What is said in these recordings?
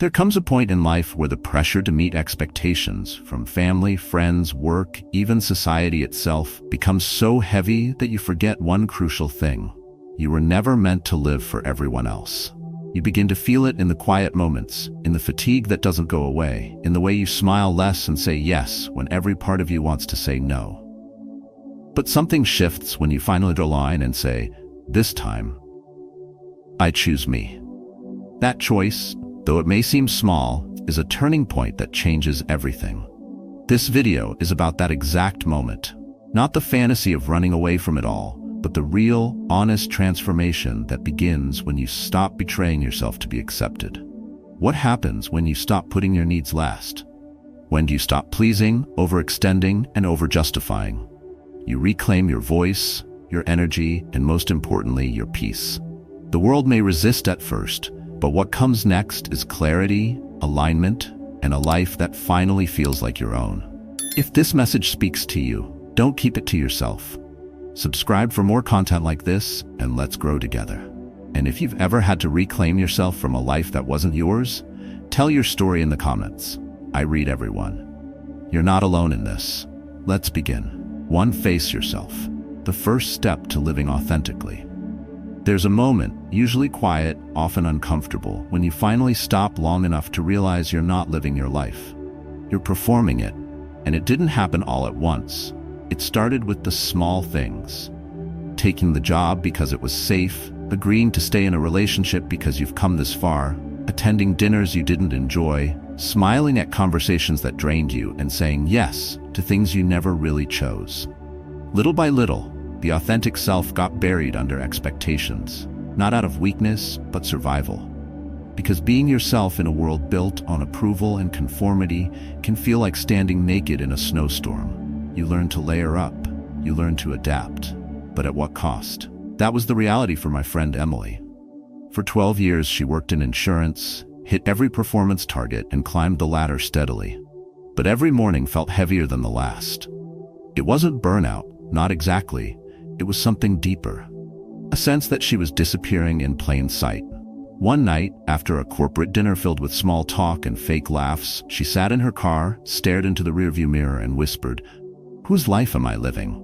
There comes a point in life where the pressure to meet expectations from family, friends, work, even society itself becomes so heavy that you forget one crucial thing. You were never meant to live for everyone else. You begin to feel it in the quiet moments, in the fatigue that doesn't go away, in the way you smile less and say yes when every part of you wants to say no. But something shifts when you finally draw a line and say, "This time, I choose me." That choice, though it may seem small, is a turning point that changes everything. This video is about that exact moment. Not the fantasy of running away from it all, but the real, honest transformation that begins when you stop betraying yourself to be accepted. What happens when you stop putting your needs last? When do you stop pleasing, overextending, and over-justifying? You reclaim your voice, your energy, and most importantly, your peace. The world may resist at first, but what comes next is clarity, alignment, and a life that finally feels like your own. If this message speaks to you, don't keep it to yourself. Subscribe for more content like this, and let's grow together. And if you've ever had to reclaim yourself from a life that wasn't yours, tell your story in the comments. I read everyone. You're not alone in this. Let's begin. 1. Face yourself. The first step to living authentically. There's a moment, usually quiet, often uncomfortable, when you finally stop long enough to realize you're not living your life. You're performing it, and it didn't happen all at once. It started with the small things. Taking the job because it was safe, agreeing to stay in a relationship because you've come this far, attending dinners you didn't enjoy, smiling at conversations that drained you, and saying yes to things you never really chose. Little by little, the authentic self got buried under expectations, not out of weakness, but survival. Because being yourself in a world built on approval and conformity can feel like standing naked in a snowstorm. You learn to layer up, you learn to adapt, but at what cost? That was the reality for my friend Emily. For 12 years, she worked in insurance, hit every performance target, and climbed the ladder steadily. But every morning felt heavier than the last. It wasn't burnout, not exactly. It was something deeper. A sense that she was disappearing in plain sight. One night, after a corporate dinner filled with small talk and fake laughs, she sat in her car, stared into the rearview mirror, and whispered, "Whose life am I living?"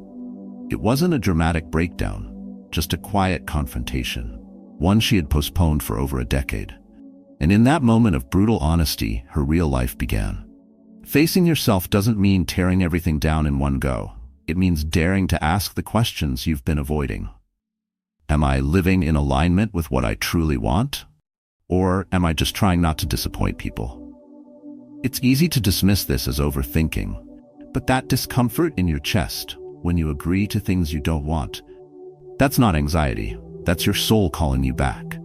It wasn't a dramatic breakdown, just a quiet confrontation, one she had postponed for over a decade. And in that moment of brutal honesty, her real life began. Facing yourself doesn't mean tearing everything down in one go. It means daring to ask the questions you've been avoiding. Am I living in alignment with what I truly want? Or am I just trying not to disappoint people? It's easy to dismiss this as overthinking, but that discomfort in your chest when you agree to things you don't want, that's not anxiety, that's your soul calling you back.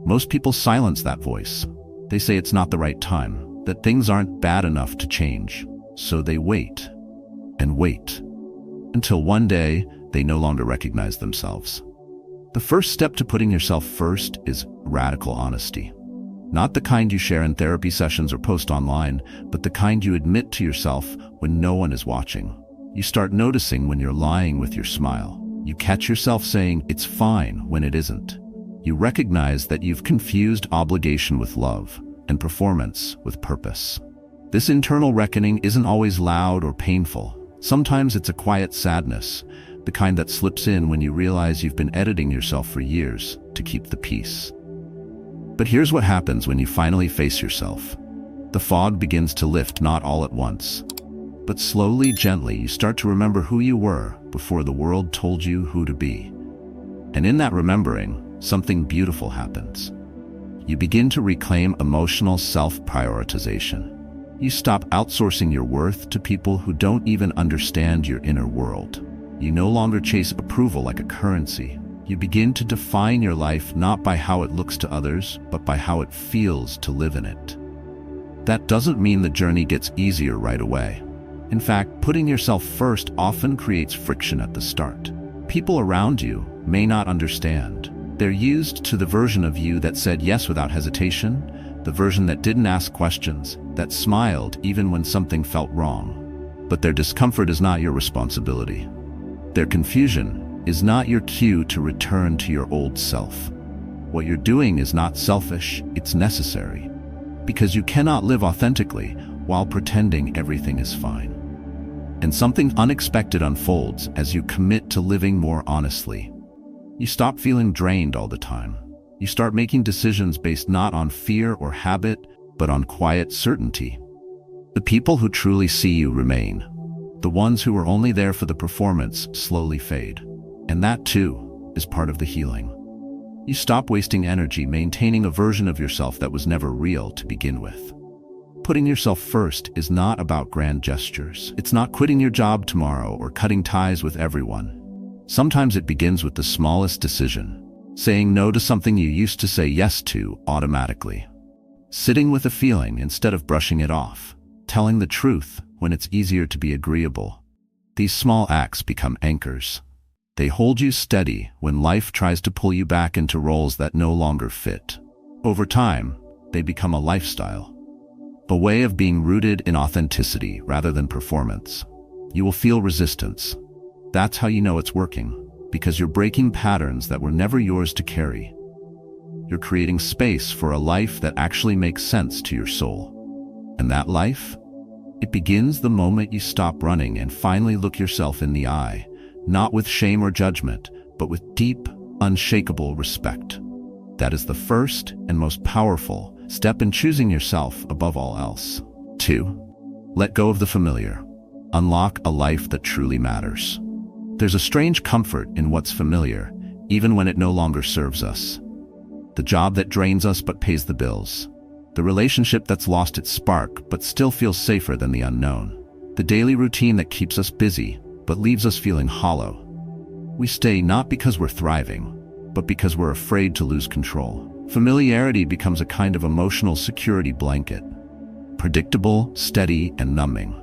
Most people silence that voice. They say it's not the right time, that things aren't bad enough to change. So they wait and wait until one day they no longer recognize themselves. The first step to putting yourself first is radical honesty. Not the kind you share in therapy sessions or post online, but the kind you admit to yourself when no one is watching. You start noticing when you're lying with your smile. You catch yourself saying it's fine when it isn't. You recognize that you've confused obligation with love and performance with purpose. This internal reckoning isn't always loud or painful. Sometimes it's a quiet sadness, the kind that slips in when you realize you've been editing yourself for years to keep the peace. But here's what happens when you finally face yourself. The fog begins to lift, not all at once, but slowly, gently, you start to remember who you were before the world told you who to be. And in that remembering, something beautiful happens. You begin to reclaim emotional self-prioritization. You stop outsourcing your worth to people who don't even understand your inner world. You no longer chase approval like a currency. You begin to define your life not by how it looks to others, but by how it feels to live in it. That doesn't mean the journey gets easier right away. In fact, putting yourself first often creates friction at the start. People around you may not understand. They're used to the version of you that said yes without hesitation, the version that didn't ask questions, that smiled even when something felt wrong. But their discomfort is not your responsibility. Their confusion is not your cue to return to your old self. What you're doing is not selfish, it's necessary. because you cannot live authentically while pretending everything is fine. And something unexpected unfolds as you commit to living more honestly. You stop feeling drained all the time. You start making decisions based not on fear or habit, but on quiet certainty. The people who truly see you remain. The ones who are only there for the performance slowly fade. And that, too, is part of the healing. You stop wasting energy maintaining a version of yourself that was never real to begin with. Putting yourself first is not about grand gestures. It's not quitting your job tomorrow or cutting ties with everyone. Sometimes it begins with the smallest decision, saying no to something you used to say yes to automatically. Sitting with a feeling instead of brushing it off. Telling the truth when it's easier to be agreeable. These small acts become anchors. They hold you steady when life tries to pull you back into roles that no longer fit. Over time, they become a lifestyle. A way of being rooted in authenticity rather than performance. You will feel resistance. That's how you know it's working, because you're breaking patterns that were never yours to carry. You're creating space for a life that actually makes sense to your soul. And that life? It begins the moment you stop running and finally look yourself in the eye, not with shame or judgment, but with deep, unshakable respect. That is the first and most powerful step in choosing yourself above all else. 2. Let go of the familiar. Unlock a life that truly matters. There's a strange comfort in what's familiar, even when it no longer serves us. The job that drains us but pays the bills. The relationship that's lost its spark but still feels safer than the unknown. The daily routine that keeps us busy but leaves us feeling hollow. We stay not because we're thriving, but because we're afraid to lose control. Familiarity becomes a kind of emotional security blanket. Predictable, steady, and numbing.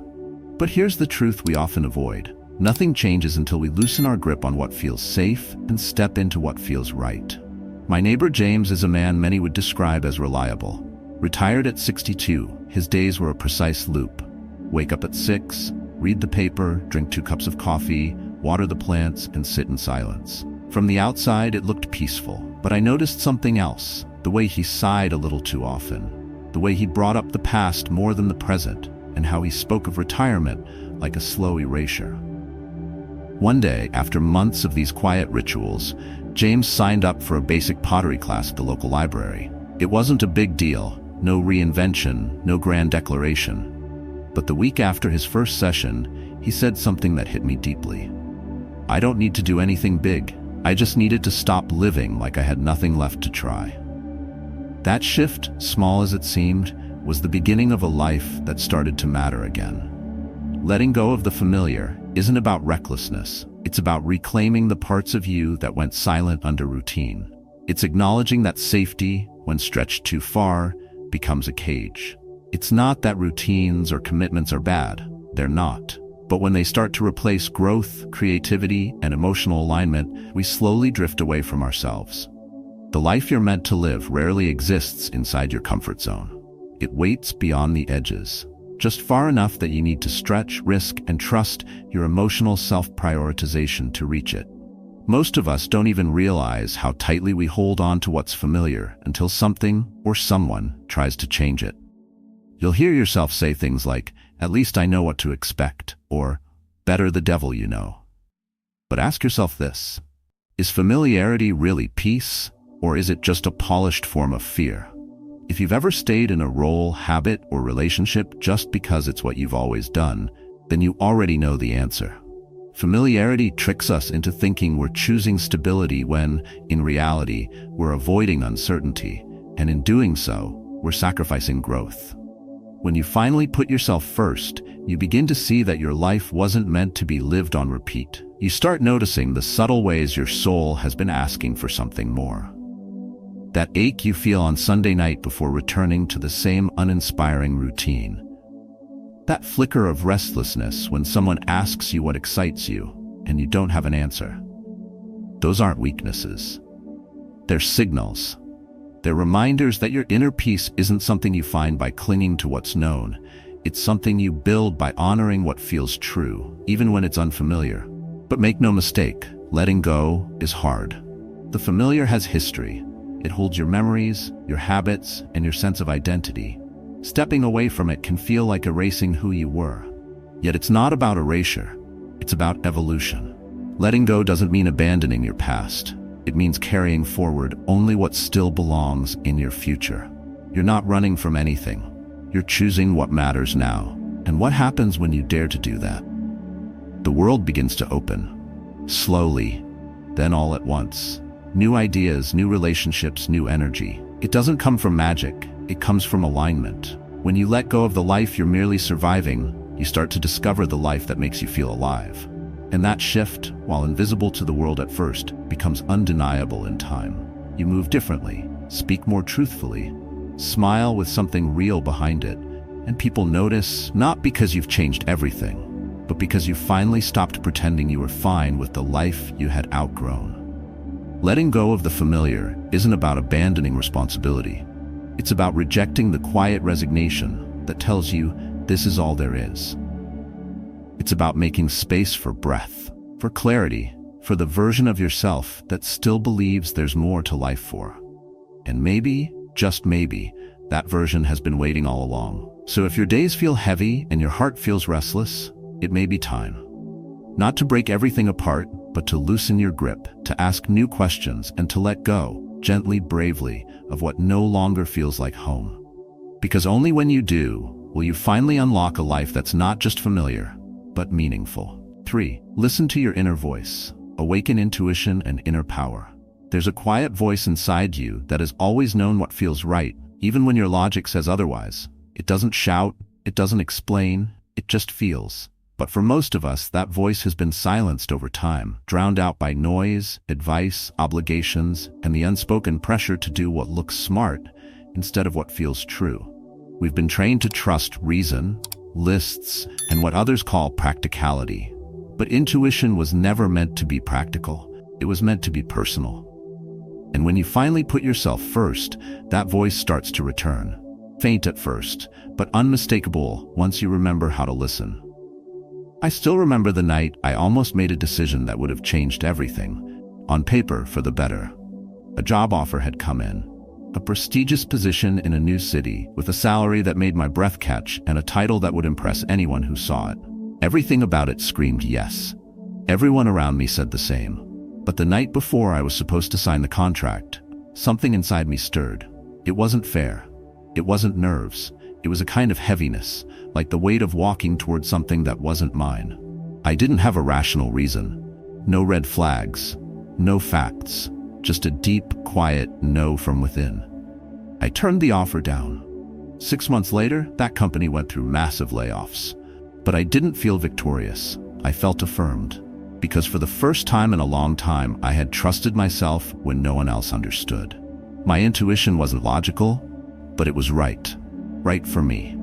But here's the truth we often avoid. Nothing changes until we loosen our grip on what feels safe and step into what feels right. My neighbor James is a man many would describe as reliable. Retired at 62, his days were a precise loop. Wake up at 6, read the paper, drink 2 cups of coffee, water the plants, and sit in silence. From the outside, it looked peaceful, but I noticed something else. The way he sighed a little too often. The way he brought up the past more than the present, and how he spoke of retirement like a slow erasure. One day, after months of these quiet rituals, James signed up for a basic pottery class at the local library. It wasn't a big deal, no reinvention, no grand declaration. But the week after his first session, he said something that hit me deeply. I don't need to do anything big. I just needed to stop living like I had nothing left to try. That shift, small as it seemed, was the beginning of a life that started to matter again. Letting go of the familiar isn't about recklessness. It's about reclaiming the parts of you that went silent under routine. It's acknowledging that safety, when stretched too far, becomes a cage. It's not that routines or commitments are bad. They're not. But when they start to replace growth, creativity, and emotional alignment, we slowly drift away from ourselves. The life you're meant to live rarely exists inside your comfort zone. It waits beyond the edges, just far enough that you need to stretch, risk, and trust your emotional self-prioritization to reach it. Most of us don't even realize how tightly we hold on to what's familiar until something or someone tries to change it. You'll hear yourself say things like, "At least I know what to expect," or "Better the devil you know." But ask yourself this: is familiarity really peace, or is it just a polished form of fear? If you've ever stayed in a role, habit, or relationship just because it's what you've always done, then you already know the answer. Familiarity tricks us into thinking we're choosing stability when, in reality, we're avoiding uncertainty, and in doing so, we're sacrificing growth. When you finally put yourself first, you begin to see that your life wasn't meant to be lived on repeat. You start noticing the subtle ways your soul has been asking for something more. That ache you feel on Sunday night before returning to the same uninspiring routine. That flicker of restlessness when someone asks you what excites you and you don't have an answer. Those aren't weaknesses. They're signals. They're reminders that your inner peace isn't something you find by clinging to what's known. It's something you build by honoring what feels true, even when it's unfamiliar. But make no mistake, letting go is hard. The familiar has history. It holds your memories, your habits, and your sense of identity. Stepping away from it can feel like erasing who you were. Yet it's not about erasure, it's about evolution. Letting go doesn't mean abandoning your past. It means carrying forward only what still belongs in your future. You're not running from anything. You're choosing what matters now. And what happens when you dare to do that? The world begins to open. Slowly, then all at once. New ideas, new relationships, new energy. It doesn't come from magic, it comes from alignment. When you let go of the life you're merely surviving, you start to discover the life that makes you feel alive. And that shift, while invisible to the world at first, becomes undeniable in time. You move differently, speak more truthfully, smile with something real behind it, and people notice, not because you've changed everything, but because you finally stopped pretending you were fine with the life you had outgrown. Letting go of the familiar isn't about abandoning responsibility. It's about rejecting the quiet resignation that tells you this is all there is. It's about making space for breath, for clarity, for the version of yourself that still believes there's more to life for. And maybe, just maybe, that version has been waiting all along. So if your days feel heavy and your heart feels restless, it may be time. Not to break everything apart, but to loosen your grip, to ask new questions, and to let go, gently, bravely, of what no longer feels like home. Because only when you do, will you finally unlock a life that's not just familiar, but meaningful. 3. Listen to your inner voice. Awaken intuition and inner power. There's a quiet voice inside you that has always known what feels right, even when your logic says otherwise. It doesn't shout, it doesn't explain, it just feels. But for most of us, that voice has been silenced over time, drowned out by noise, advice, obligations, and the unspoken pressure to do what looks smart instead of what feels true. We've been trained to trust reason, lists, and what others call practicality. But intuition was never meant to be practical. It was meant to be personal. And when you finally put yourself first, that voice starts to return. Faint at first, but unmistakable once you remember how to listen. I still remember the night I almost made a decision that would have changed everything. On paper, for the better. A job offer had come in. A prestigious position in a new city, with a salary that made my breath catch and a title that would impress anyone who saw it. Everything about it screamed yes. Everyone around me said the same. But the night before I was supposed to sign the contract, something inside me stirred. It wasn't fair. It wasn't nerves. It was a kind of heaviness, like the weight of walking towards something that wasn't mine. I didn't have a rational reason. No red flags. No facts. Just a deep, quiet no from within. I turned the offer down. 6 months later, that company went through massive layoffs. But I didn't feel victorious. I felt affirmed. Because for the first time in a long time, I had trusted myself when no one else understood. My intuition wasn't logical, but it was right. Right for me.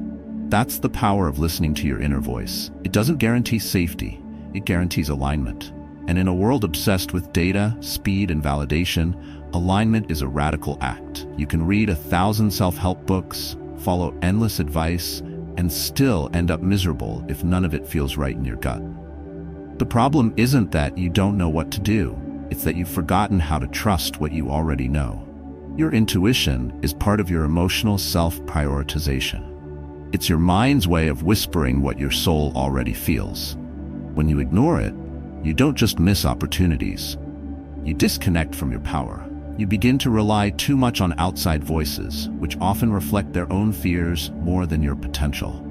That's the power of listening to your inner voice. It doesn't guarantee safety. It guarantees alignment. And in a world obsessed with data, speed, and validation, alignment is a radical act. You can read 1,000 self-help books, follow endless advice, and still end up miserable if none of it feels right in your gut. The problem isn't that you don't know what to do. It's that you've forgotten how to trust what you already know. Your intuition is part of your emotional self-prioritization. It's your mind's way of whispering what your soul already feels. When you ignore it, you don't just miss opportunities. You disconnect from your power. You begin to rely too much on outside voices, which often reflect their own fears more than your potential.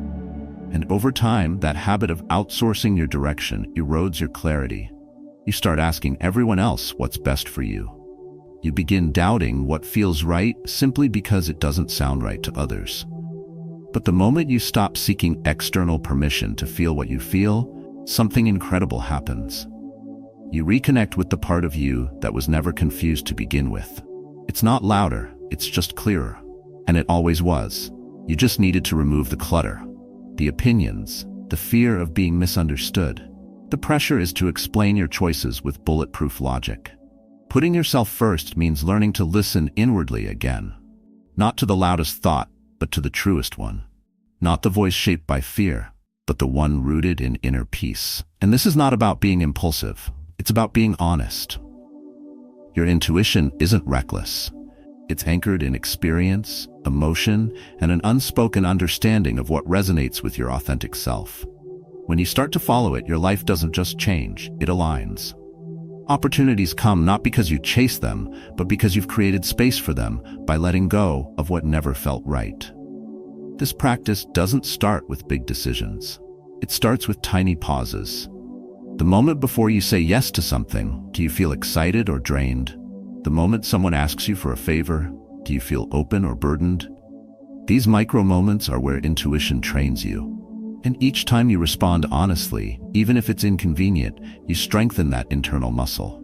And over time, that habit of outsourcing your direction erodes your clarity. You start asking everyone else what's best for you. You begin doubting what feels right simply because it doesn't sound right to others. But the moment you stop seeking external permission to feel what you feel, something incredible happens. You reconnect with the part of you that was never confused to begin with. It's not louder, it's just clearer. And it always was. You just needed to remove the clutter, the opinions, the fear of being misunderstood. The pressure is to explain your choices with bulletproof logic. Putting yourself first means learning to listen inwardly again. Not to the loudest thought, but to the truest one. Not the voice shaped by fear, but the one rooted in inner peace. And this is not about being impulsive. It's about being honest. Your intuition isn't reckless. It's anchored in experience, emotion, and an unspoken understanding of what resonates with your authentic self. When you start to follow it, your life doesn't just change, it aligns. Opportunities come not because you chase them, but because you've created space for them by letting go of what never felt right. This practice doesn't start with big decisions. It starts with tiny pauses. The moment before you say yes to something, do you feel excited or drained? The moment someone asks you for a favor, do you feel open or burdened? These micro moments are where intuition trains you. And each time you respond honestly, even if it's inconvenient, you strengthen that internal muscle.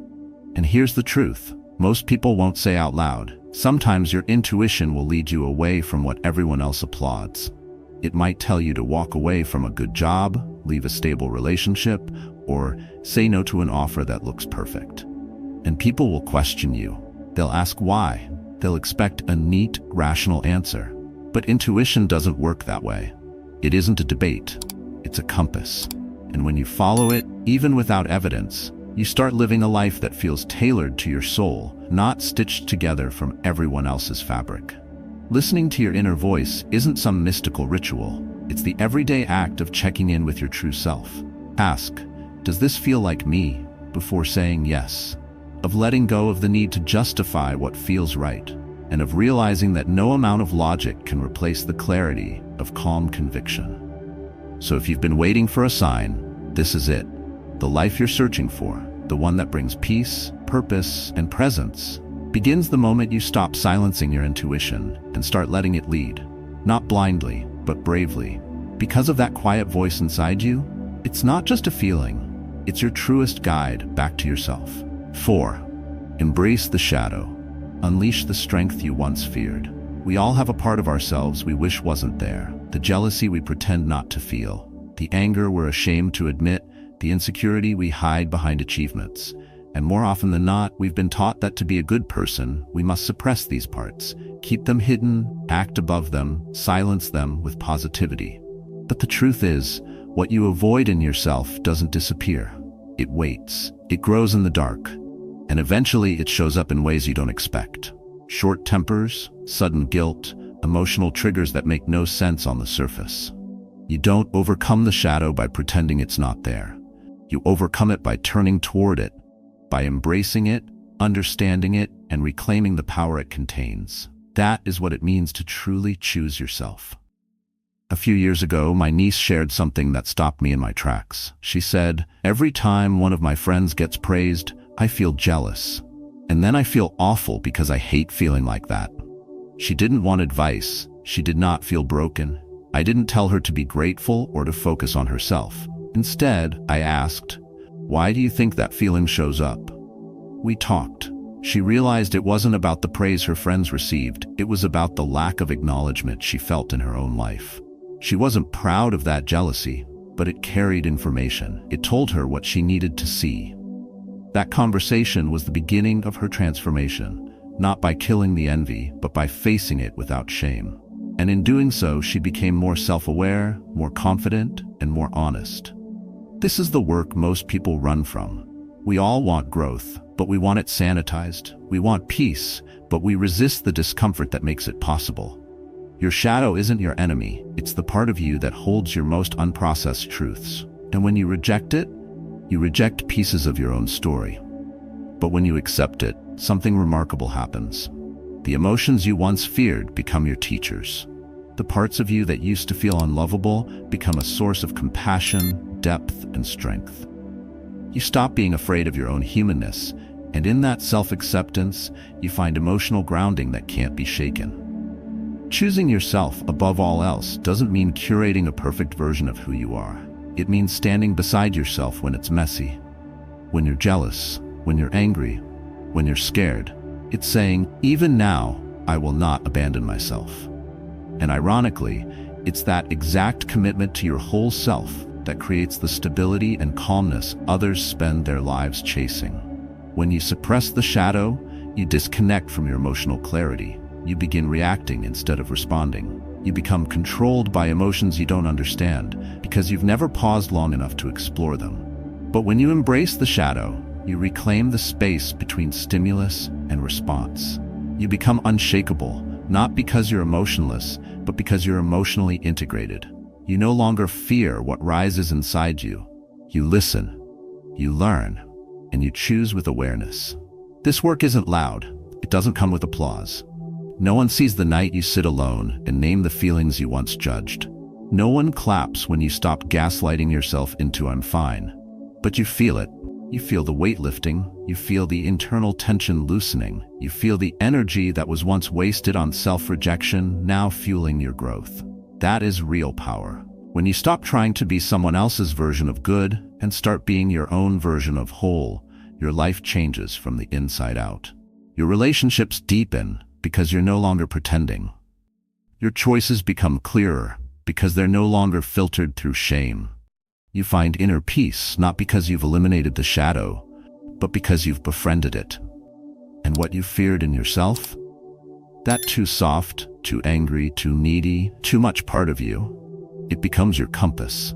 And here's the truth. Most people won't say out loud. Sometimes your intuition will lead you away from what everyone else applauds. It might tell you to walk away from a good job, leave a stable relationship, or say no to an offer that looks perfect. And people will question you. They'll ask why. They'll expect a neat, rational answer. But intuition doesn't work that way. It isn't a debate. It's a compass. And when you follow it, even without evidence, you start living a life that feels tailored to your soul, not stitched together from everyone else's fabric. Listening to your inner voice isn't some mystical ritual. It's the everyday act of checking in with your true self. Ask, does this feel like me? Before saying yes. Of letting go of the need to justify what feels right, and of realizing that no amount of logic can replace the clarity of calm conviction. So if you've been waiting for a sign, this is it. The life you're searching for, the one that brings peace, purpose, and presence, begins the moment you stop silencing your intuition and start letting it lead. Not blindly, but bravely. Because of that quiet voice inside you, it's not just a feeling, it's your truest guide back to yourself. 4. Embrace the shadow. Unleash the strength you once feared. We all have a part of ourselves we wish wasn't there. The jealousy we pretend not to feel. The anger we're ashamed to admit. The insecurity we hide behind achievements. And more often than not, we've been taught that to be a good person, we must suppress these parts. Keep them hidden, act above them, silence them with positivity. But the truth is, what you avoid in yourself doesn't disappear. It waits. It grows in the dark. And eventually it shows up in ways you don't expect. Short tempers, sudden guilt, emotional triggers that make no sense on the surface. You don't overcome the shadow by pretending it's not there. You overcome it by turning toward it, by embracing it, understanding it, and reclaiming the power it contains. That is what it means to truly choose yourself. A few years ago, my niece shared something that stopped me in my tracks. She said, "Every time one of my friends gets praised, I feel jealous. And then I feel awful because I hate feeling like that." She didn't want advice. She did not feel broken. I didn't tell her to be grateful or to focus on herself. Instead, I asked, "Why do you think that feeling shows up?" We talked. She realized it wasn't about the praise her friends received. It was about the lack of acknowledgement she felt in her own life. She wasn't proud of that jealousy, but it carried information. It told her what she needed to see. That conversation was the beginning of her transformation, not by killing the envy, but by facing it without shame. And in doing so, she became more self-aware, more confident, and more honest. This is the work most people run from. We all want growth, but we want it sanitized. We want peace, but we resist the discomfort that makes it possible. Your shadow isn't your enemy. It's the part of you that holds your most unprocessed truths. And when you reject it, you reject pieces of your own story. But when you accept it, something remarkable happens. The emotions you once feared become your teachers. The parts of you that used to feel unlovable become a source of compassion, depth, and strength. You stop being afraid of your own humanness, and in that self-acceptance, you find emotional grounding that can't be shaken. Choosing yourself above all else doesn't mean curating a perfect version of who you are. It means standing beside yourself when it's messy, when you're jealous, when you're angry, when you're scared. It's saying, even now, I will not abandon myself. And ironically, it's that exact commitment to your whole self that creates the stability and calmness others spend their lives chasing. When you suppress the shadow, you disconnect from your emotional clarity. You begin reacting instead of responding. You become controlled by emotions you don't understand because you've never paused long enough to explore them. But when you embrace the shadow, you reclaim the space between stimulus and response. You become unshakable, not because you're emotionless, but because you're emotionally integrated. You no longer fear what rises inside you. You listen, you learn, and you choose with awareness. This work isn't loud. It doesn't come with applause. No one sees the night you sit alone and name the feelings you once judged. No one claps when you stop gaslighting yourself into "I'm fine." But you feel it. You feel the weight lifting. You feel the internal tension loosening. You feel the energy that was once wasted on self-rejection now fueling your growth. That is real power. When you stop trying to be someone else's version of good and start being your own version of whole, your life changes from the inside out. Your relationships deepen because you're no longer pretending. Your choices become clearer because they're no longer filtered through shame. You find inner peace not because you've eliminated the shadow, but because you've befriended it. And what you feared in yourself? That too soft, too angry, too needy, too much part of you, it becomes your compass.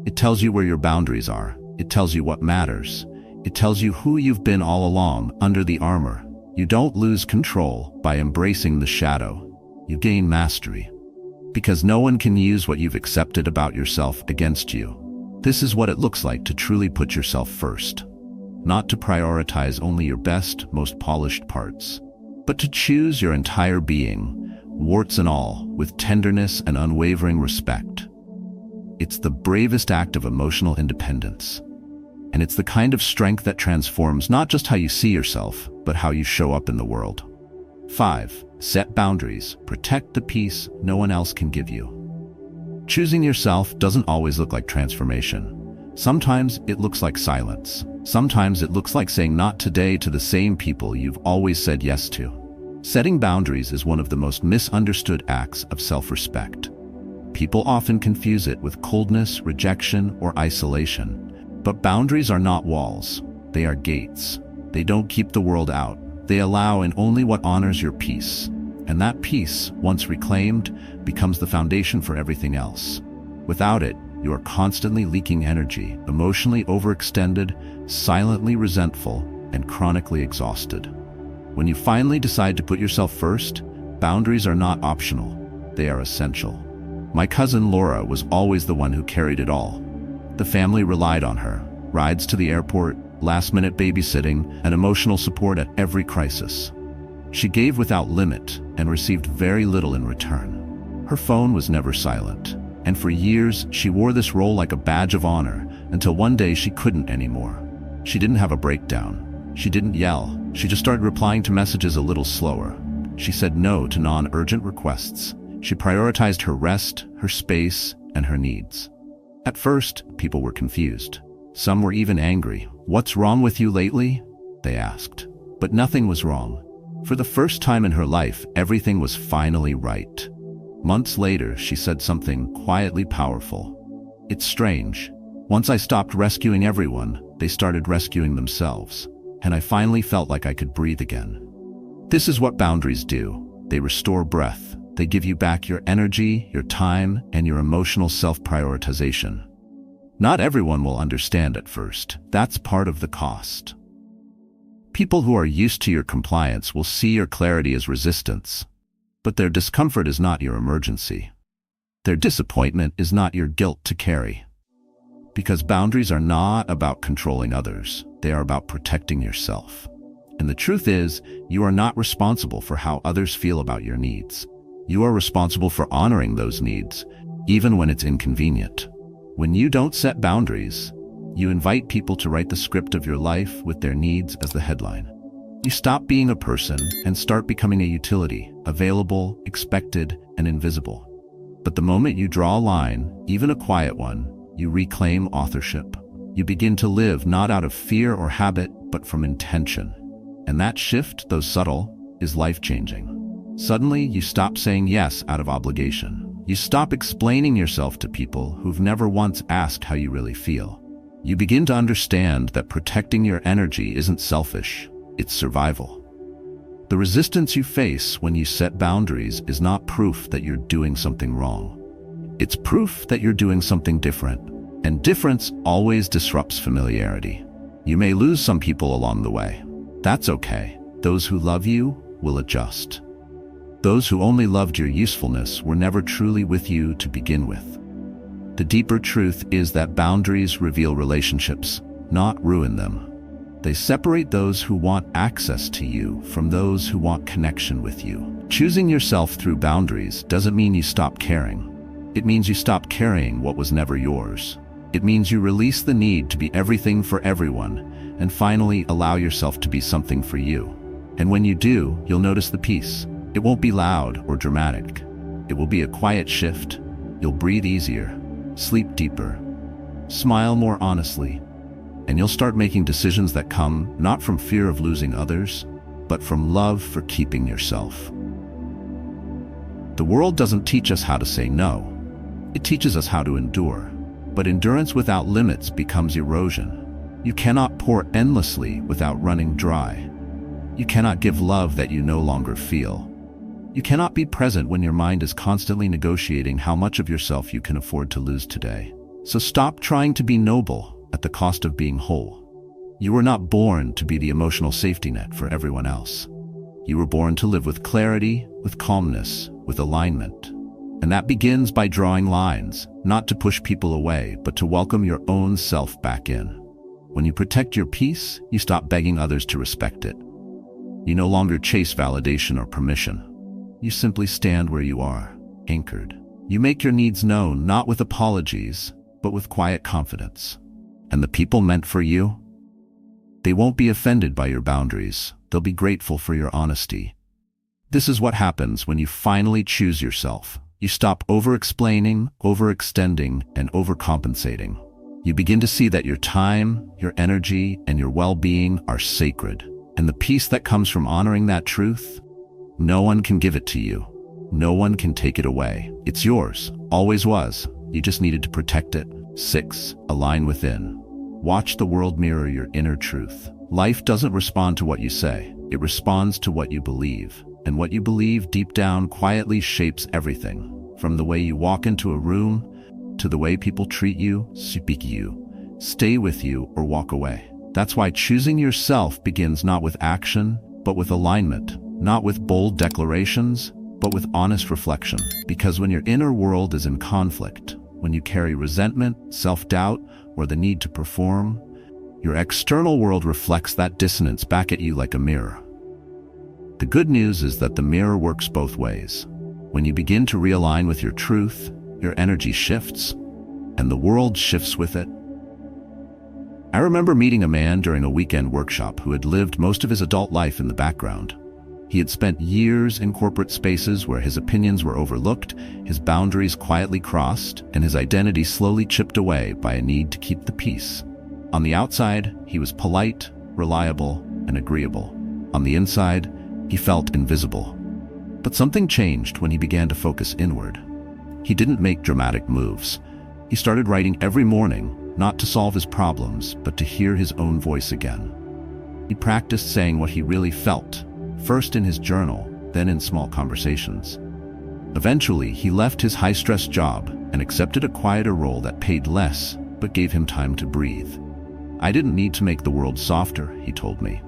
It tells you where your boundaries are. It tells you what matters. It tells you who you've been all along under the armor. You don't lose control by embracing the shadow. You gain mastery. Because no one can use what you've accepted about yourself against you. This is what it looks like to truly put yourself first. Not to prioritize only your best, most polished parts, but to choose your entire being, warts and all, with tenderness and unwavering respect. It's the bravest act of emotional independence. And it's the kind of strength that transforms not just how you see yourself, but how you show up in the world. 5. Set boundaries. Protect the peace no one else can give you. Choosing yourself doesn't always look like transformation. Sometimes it looks like silence. Sometimes it looks like saying not today to the same people you've always said yes to. Setting boundaries is one of the most misunderstood acts of self-respect. People often confuse it with coldness, rejection, or isolation. But boundaries are not walls. They are gates. They don't keep the world out. They allow in only what honors your peace. And that peace, once reclaimed, becomes the foundation for everything else. Without it, you are constantly leaking energy, emotionally overextended, silently resentful, and chronically exhausted. When you finally decide to put yourself first, boundaries are not optional. They are essential. My cousin Laura was always the one who carried it all. The family relied on her. Rides to the airport, last-minute babysitting, and emotional support at every crisis. She gave without limit and received very little in return. Her phone was never silent, and for years she wore this role like a badge of honor until one day she couldn't anymore. She didn't have a breakdown. She didn't yell. She just started replying to messages a little slower. She said no to non-urgent requests. She prioritized her rest, her space, and her needs. At first, people were confused. Some were even angry. "What's wrong with you lately?" they asked. But nothing was wrong. For the first time in her life, everything was finally right. Months later, she said something quietly powerful. "It's strange. Once I stopped rescuing everyone, they started rescuing themselves. And I finally felt like I could breathe again." This is what boundaries do. They restore breath. They give you back your energy, your time, and your emotional self-prioritization. Not everyone will understand at first. That's part of the cost. People who are used to your compliance will see your clarity as resistance. But their discomfort is not your emergency. Their disappointment is not your guilt to carry. Because boundaries are not about controlling others. They are about protecting yourself. And the truth is, you are not responsible for how others feel about your needs. You are responsible for honoring those needs, even when it's inconvenient. When you don't set boundaries, you invite people to write the script of your life with their needs as the headline. You stop being a person and start becoming a utility, available, expected, and invisible. But the moment you draw a line, even a quiet one, you reclaim authorship. You begin to live not out of fear or habit, but from intention. And that shift, though subtle, is life-changing. Suddenly, you stop saying yes out of obligation. You stop explaining yourself to people who've never once asked how you really feel. You begin to understand that protecting your energy isn't selfish, it's survival. The resistance you face when you set boundaries is not proof that you're doing something wrong. It's proof that you're doing something different. And difference always disrupts familiarity. You may lose some people along the way. That's okay. Those who love you will adjust. Those who only loved your usefulness were never truly with you to begin with. The deeper truth is that boundaries reveal relationships, not ruin them. They separate those who want access to you from those who want connection with you. Choosing yourself through boundaries doesn't mean you stop caring. It means you stop carrying what was never yours. It means you release the need to be everything for everyone and finally allow yourself to be something for you. And when you do, you'll notice the peace. It won't be loud or dramatic. It will be a quiet shift. You'll breathe easier, sleep deeper, smile more honestly, and you'll start making decisions that come not from fear of losing others, but from love for keeping yourself. The world doesn't teach us how to say no. It teaches us how to endure. But endurance without limits becomes erosion. You cannot pour endlessly without running dry. You cannot give love that you no longer feel. You cannot be present when your mind is constantly negotiating how much of yourself you can afford to lose today. So stop trying to be noble at the cost of being whole. You were not born to be the emotional safety net for everyone else. You were born to live with clarity, with calmness, with alignment. And that begins by drawing lines, not to push people away, but to welcome your own self back in. When you protect your peace, you stop begging others to respect it. You no longer chase validation or permission. You simply stand where you are, anchored. You make your needs known, not with apologies, but with quiet confidence. And the people meant for you? They won't be offended by your boundaries. They'll be grateful for your honesty. This is what happens when you finally choose yourself. You stop over-explaining, overextending, and overcompensating. You begin to see that your time, your energy, and your well-being are sacred. And the peace that comes from honoring that truth, no one can give it to you. No one can take it away. It's yours, always was. You just needed to protect it. 6. Align within. Watch the world mirror your inner truth. Life doesn't respond to what you say. It responds to what you believe. And what you believe deep down quietly shapes everything, from the way you walk into a room, to the way people treat you, speak you, stay with you, or walk away. That's why choosing yourself begins not with action, but with alignment, not with bold declarations, but with honest reflection. Because when your inner world is in conflict, when you carry resentment, self-doubt, or the need to perform, your external world reflects that dissonance back at you like a mirror. The good news is that the mirror works both ways. When you begin to realign with your truth, your energy shifts, and the world shifts with it. I remember meeting a man during a weekend workshop who had lived most of his adult life in the background. He had spent years in corporate spaces where his opinions were overlooked, his boundaries quietly crossed, and his identity slowly chipped away by a need to keep the peace. On the outside, he was polite, reliable, and agreeable. On the inside, he felt invisible. But something changed when he began to focus inward. He didn't make dramatic moves. He started writing every morning, not to solve his problems, but to hear his own voice again. He practiced saying what he really felt, first in his journal, then in small conversations. Eventually, he left his high-stress job and accepted a quieter role that paid less, but gave him time to breathe. I didn't need to make the world softer, he told me.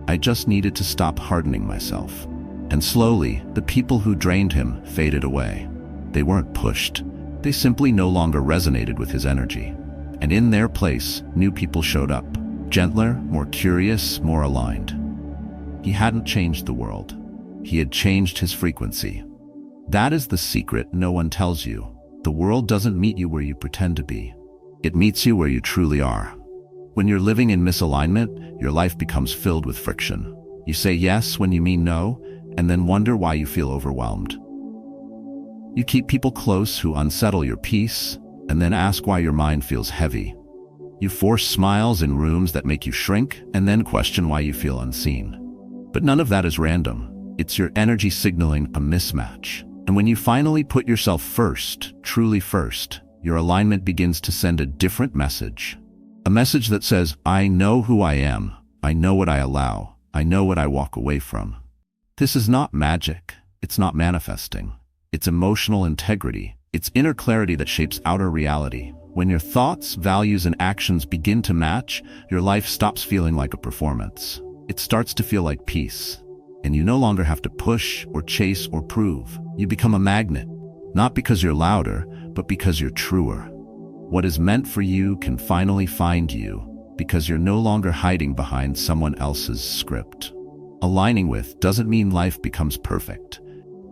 I just needed to stop hardening myself. And slowly, the people who drained him faded away. They weren't pushed. They simply no longer resonated with his energy. And in their place, new people showed up. Gentler, more curious, more aligned. He hadn't changed the world. He had changed his frequency. That is the secret no one tells you. The world doesn't meet you where you pretend to be. It meets you where you truly are. When you're living in misalignment, your life becomes filled with friction. You say yes when you mean no, and then wonder why you feel overwhelmed. You keep people close who unsettle your peace, and then ask why your mind feels heavy. You force smiles in rooms that make you shrink, and then question why you feel unseen. But none of that is random. It's your energy signaling a mismatch. And when you finally put yourself first, truly first, your alignment begins to send a different message. A message that says, I know who I am, I know what I allow, I know what I walk away from. This is not magic, it's not manifesting. It's emotional integrity, it's inner clarity that shapes outer reality. When your thoughts, values, and actions begin to match, your life stops feeling like a performance. It starts to feel like peace. and you no longer have to push or chase or prove. You become a magnet, not because you're louder, but because you're truer. What is meant for you can finally find you, because you're no longer hiding behind someone else's script. Aligning with doesn't mean life becomes perfect.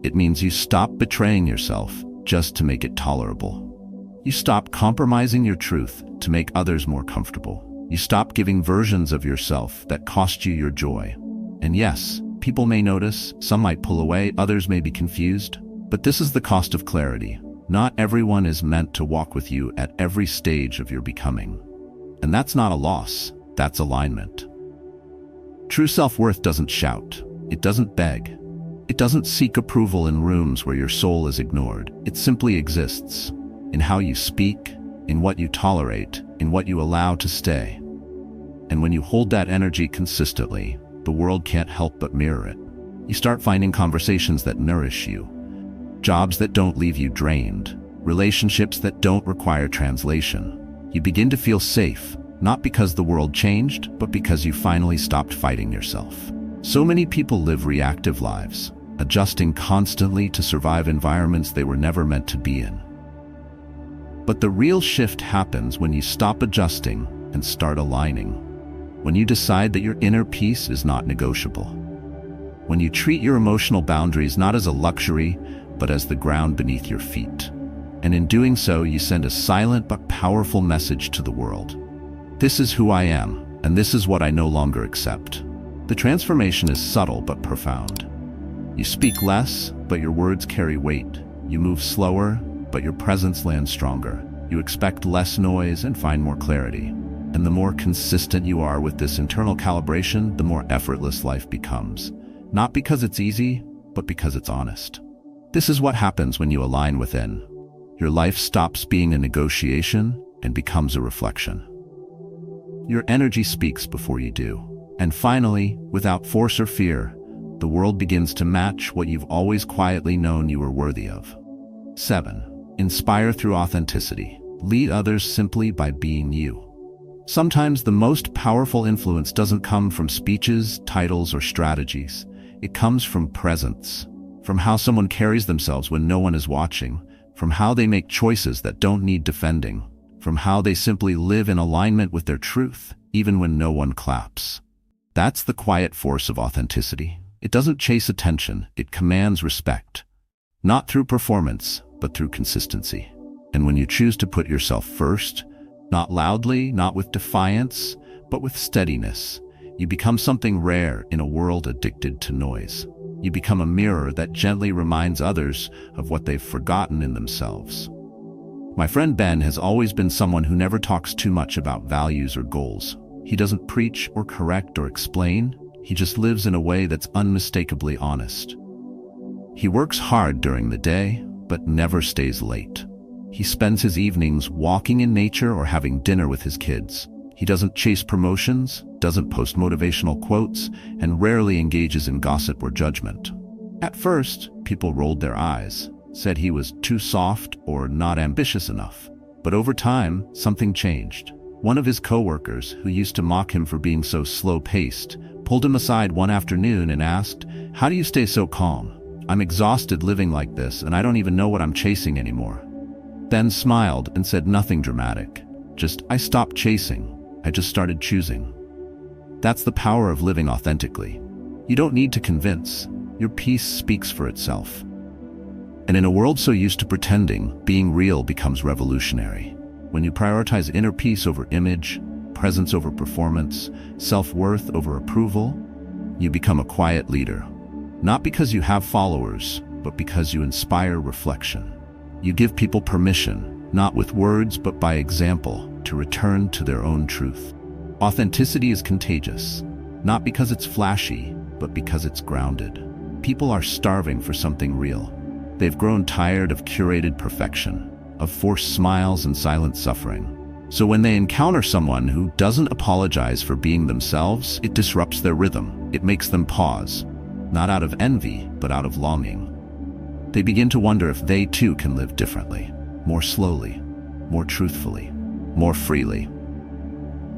It means you stop betraying yourself just to make it tolerable. You stop compromising your truth to make others more comfortable. You stop giving versions of yourself that cost you your joy. And yes, people may notice, some might pull away, others may be confused, but this is the cost of clarity. Not everyone is meant to walk with you at every stage of your becoming. And that's not a loss, that's alignment. True self-worth doesn't shout, it doesn't beg, it doesn't seek approval in rooms where your soul is ignored. It simply exists in how you speak, in what you tolerate, in what you allow to stay. And when you hold that energy consistently, the world can't help but mirror it. You start finding conversations that nourish you, jobs that don't leave you drained, relationships that don't require translation. You begin to feel safe, not because the world changed, but because you finally stopped fighting yourself. So many people live reactive lives, adjusting constantly to survive environments they were never meant to be in. But the real shift happens when you stop adjusting and start aligning. When you decide that your inner peace is not negotiable. When you treat your emotional boundaries not as a luxury, but as the ground beneath your feet. And in doing so, you send a silent but powerful message to the world. This is who I am, and this is what I no longer accept. The transformation is subtle but profound. You speak less, but your words carry weight. You move slower, but your presence lands stronger. You expect less noise and find more clarity. And the more consistent you are with this internal calibration, the more effortless life becomes. Not because it's easy, but because it's honest. This is what happens when you align within. Your life stops being a negotiation and becomes a reflection. Your energy speaks before you do. And finally, without force or fear, the world begins to match what you've always quietly known you were worthy of. 7. Inspire through authenticity. Lead others simply by being you. Sometimes the most powerful influence doesn't come from speeches, titles, or strategies. It comes from presence, from how someone carries themselves when no one is watching, from how they make choices that don't need defending, from how they simply live in alignment with their truth, even when no one claps. That's the quiet force of authenticity. It doesn't chase attention, it commands respect. Not through performance, but through consistency. And when you choose to put yourself first, not loudly, not with defiance, but with steadiness, you become something rare in a world addicted to noise. You become a mirror that gently reminds others of what they've forgotten in themselves. My friend Ben has always been someone who never talks too much about values or goals. He doesn't preach or correct or explain. He just lives in a way that's unmistakably honest. He works hard during the day, but never stays late. He spends his evenings walking in nature or having dinner with his kids. He doesn't chase promotions, doesn't post motivational quotes, and rarely engages in gossip or judgment. At first, people rolled their eyes, said he was too soft or not ambitious enough. But over time, something changed. One of his coworkers, who used to mock him for being so slow-paced, pulled him aside one afternoon and asked, "How do you stay so calm? I'm exhausted living like this, and I don't even know what I'm chasing anymore." Ben smiled and said nothing dramatic. Just, "I stopped chasing. I just started choosing." That's the power of living authentically. You don't need to convince. Your peace speaks for itself. And in a world so used to pretending, being real becomes revolutionary. When you prioritize inner peace over image, presence over performance, self-worth over approval, you become a quiet leader. Not because you have followers, but because you inspire reflection. You give people permission, not with words but by example, to return to their own truth. Authenticity is contagious, not because it's flashy, but because it's grounded. People are starving for something real. They've grown tired of curated perfection, of forced smiles and silent suffering. So when they encounter someone who doesn't apologize for being themselves, it disrupts their rhythm. It makes them pause, not out of envy, but out of longing. They begin to wonder if they too can live differently, more slowly, more truthfully, more freely.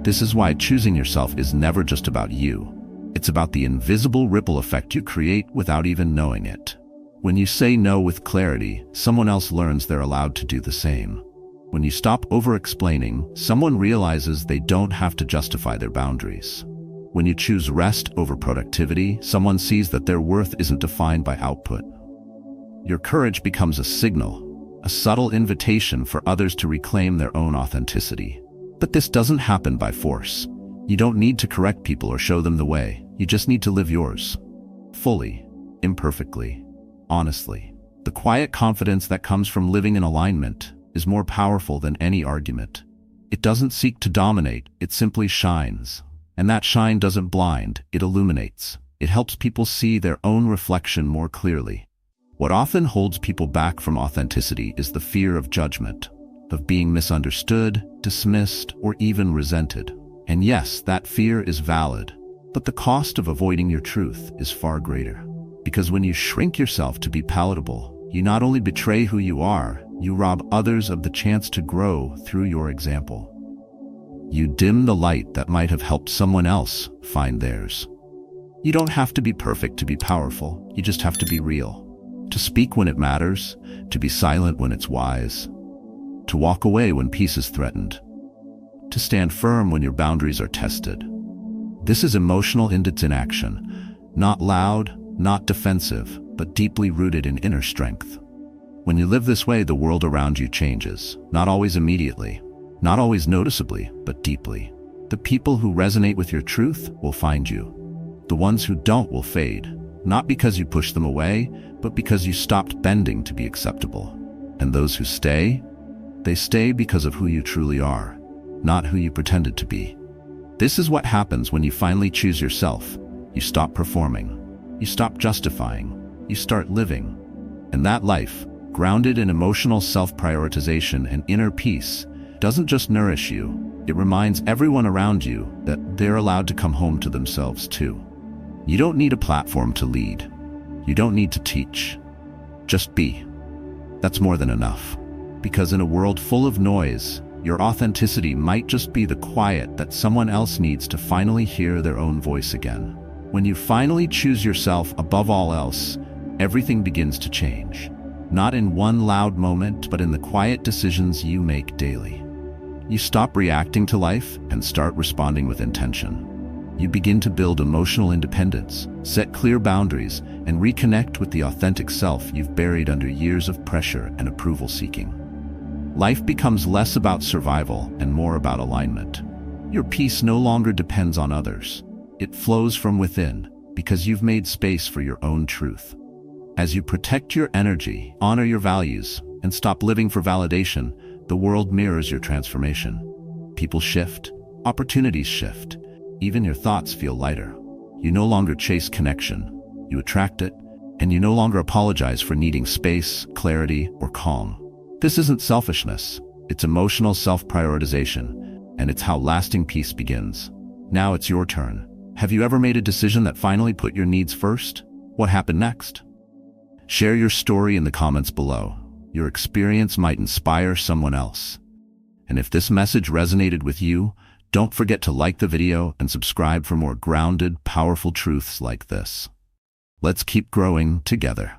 This is why choosing yourself is never just about you. It's about the invisible ripple effect you create without even knowing it. When you say no with clarity, someone else learns they're allowed to do the same. When you stop over-explaining, someone realizes they don't have to justify their boundaries. When you choose rest over productivity, someone sees that their worth isn't defined by output. Your courage becomes a signal, a subtle invitation for others to reclaim their own authenticity. But this doesn't happen by force. You don't need to correct people or show them the way. You just need to live yours. Fully, imperfectly, honestly. The quiet confidence that comes from living in alignment is more powerful than any argument. It doesn't seek to dominate, it simply shines. And that shine doesn't blind, it illuminates. It helps people see their own reflection more clearly. What often holds people back from authenticity is the fear of judgment, of being misunderstood, dismissed, or even resented. And yes, that fear is valid, but the cost of avoiding your truth is far greater. Because when you shrink yourself to be palatable, you not only betray who you are, you rob others of the chance to grow through your example. You dim the light that might have helped someone else find theirs. You don't have to be perfect to be powerful, you just have to be real. To speak when it matters, to be silent when it's wise, to walk away when peace is threatened, to stand firm when your boundaries are tested. This is emotional independence in action, not loud, not defensive, but deeply rooted in inner strength. When you live this way, the world around you changes, not always immediately, not always noticeably, but deeply. The people who resonate with your truth will find you. The ones who don't will fade, not because you push them away, but because you stopped bending to be acceptable. And those who stay, they stay because of who you truly are, not who you pretended to be. This is what happens when you finally choose yourself. You stop performing. You stop justifying. You start living. And that life, grounded in emotional self-prioritization and inner peace, doesn't just nourish you, it reminds everyone around you that they're allowed to come home to themselves too. You don't need a platform to lead. You don't need to teach. Just be. That's more than enough. Because in a world full of noise, your authenticity might just be the quiet that someone else needs to finally hear their own voice again. When you finally choose yourself above all else, everything begins to change. Not in one loud moment, but in the quiet decisions you make daily. You stop reacting to life and start responding with intention. You begin to build emotional independence, set clear boundaries, and reconnect with the authentic self you've buried under years of pressure and approval seeking. Life becomes less about survival and more about alignment. Your peace no longer depends on others. It flows from within because you've made space for your own truth. As you protect your energy, honor your values, and stop living for validation, the world mirrors your transformation. People shift, opportunities shift, even your thoughts feel lighter. You no longer chase connection, you attract it, and you no longer apologize for needing space, clarity, or calm. This isn't selfishness, it's emotional self-prioritization, and it's how lasting peace begins. Now it's your turn. Have you ever made a decision that finally put your needs first? What happened next? Share your story in the comments below. Your experience might inspire someone else. And if this message resonated with you, don't forget to like the video and subscribe for more grounded, powerful truths like this. Let's keep growing together.